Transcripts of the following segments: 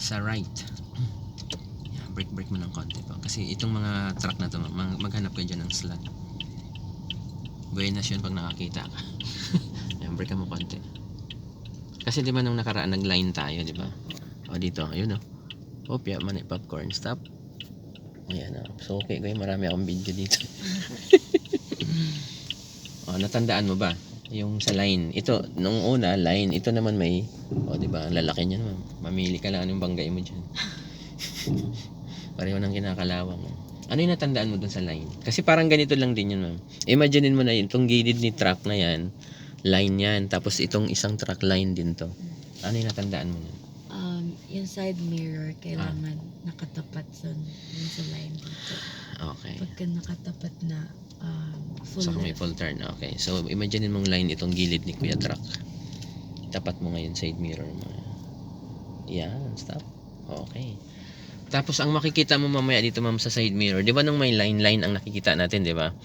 sa right. Yan, break mo ng konti pa. Kasi itong mga truck na to, maghanap ka dyan ng slot. Buenas yun pag nakakita ka. Yan, break mo konti. Kasi di ba nung nakaraan nag-line tayo, di ba? O dito, ayun o. Opya, mani popcorn, stop. Ayan o. So okay ko marami akong video dito. O, natandaan mo ba? Yung sa line. Ito, nung una, line. Ito naman may, o diba, ang lalaki niya naman. Mamili ka lang anong banggay mo dyan. Pareho ng kinakalawang. Ano yung natandaan mo dun sa line? Kasi parang ganito lang din yun, ma'am. Imaginein mo na yun, itong gilid ni truck na yan, line yan. Tapos itong isang truck line din to. Ano yung natandaan mo nun? Yung side mirror, kailangan nakatapat dun sa line dito. Okay. Pagka nakatapat na, full So may left. full turn. Okay. So imaginein mong line itong gilid ni Kuya Truck. Tapat mo ngayon side mirror mo. Yan, stop. Okay. Tapos ang makikita mo mamaya dito ma'am sa side mirror, 'di ba nung may line ang nakikita natin, 'di ba?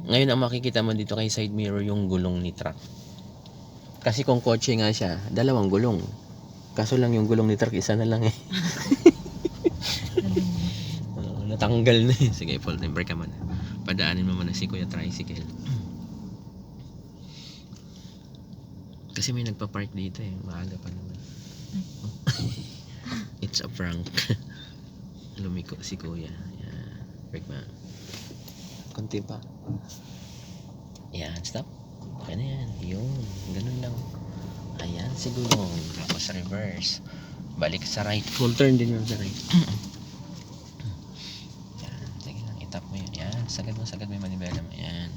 Ngayon ang makikita mo dito kay side mirror yung gulong ni truck. Kasi kung kotse nga siya, dalawang gulong. Kaso lang yung gulong ni truck isa na lang eh. Natanggal na eh. Sige, full time break ka muna. Padaanin mo muna si Kuya Tricycle. Kasi may nagpa-park dito eh. Maaga pa naman. It's a prank. Lumiko si Kuya. Yan. Break ma. Konti pa. Yan. Stop. Okay na yan. Yun. Ganun lang. Ayan si gulong. Tapos reverse. Balik sa right. Full turn din yun sa right. Yan. Sige lang. Itap mo yun. Yan. Sagad mo yung manibela mo. Yan.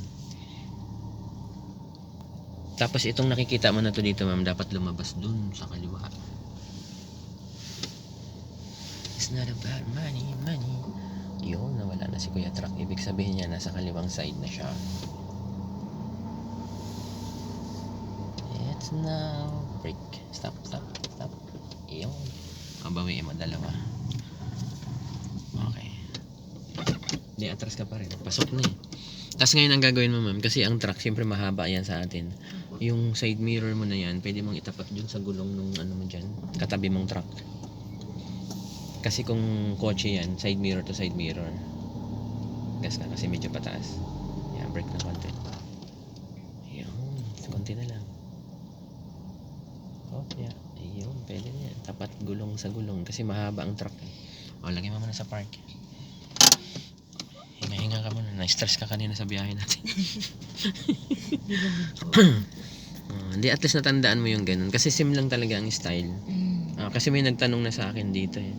Tapos itong nakikita mo na to dito ma'am, dapat lumabas dun sa kaliwa. It's not about money. Yun, nawala na si Kuya Truck. Ibig sabihin niya, nasa kaliwang side na siya. It's now. Break. Stop. Yun. Mabawiin mo dalawa. Okay. Di, atras ka pa rin. Pasok na eh. Tapos ngayon ang gagawin mo ma'am, kasi ang truck siyempre mahaba yan sa atin. Yung side mirror mo na yan, pwede mong itapat dun sa gulong nung ano mo dyan, katabi mong truck. Kasi kung kotse yan, side mirror to side mirror. Gas ka kasi medyo pataas. Yan, brake na konti. Yun, konti na lang. Oh, yeah. Ayun, pwede na yan. Tapat gulong sa gulong kasi mahaba ang truck. O, lagay mo muna sa park. Hinga ka muna. Na-stress ka kanina sa biyahe natin. Hindi, at least natandaan mo yung ganun. Kasi sim lang talaga ang style. Kasi may nagtanong na sa akin dito eh.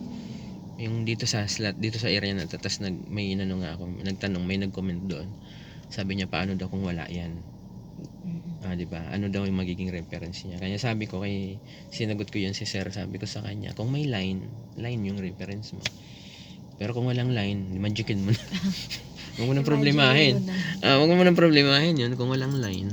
Yung dito sa slot, dito sa area na to. Tapos may inano nga ako. Nagtanong, may nag-comment doon. Sabi niya, paano daw kung wala yan? Diba? Ano daw yung magiging reference niya? Kaya sabi ko sinagot ko yun si sir. Sabi ko sa kanya, kung may line yung reference mo. Pero kung walang line, magicin mo na. Huwag mo nang problemahin. Huwag mo nang problemahin yun kung walang line.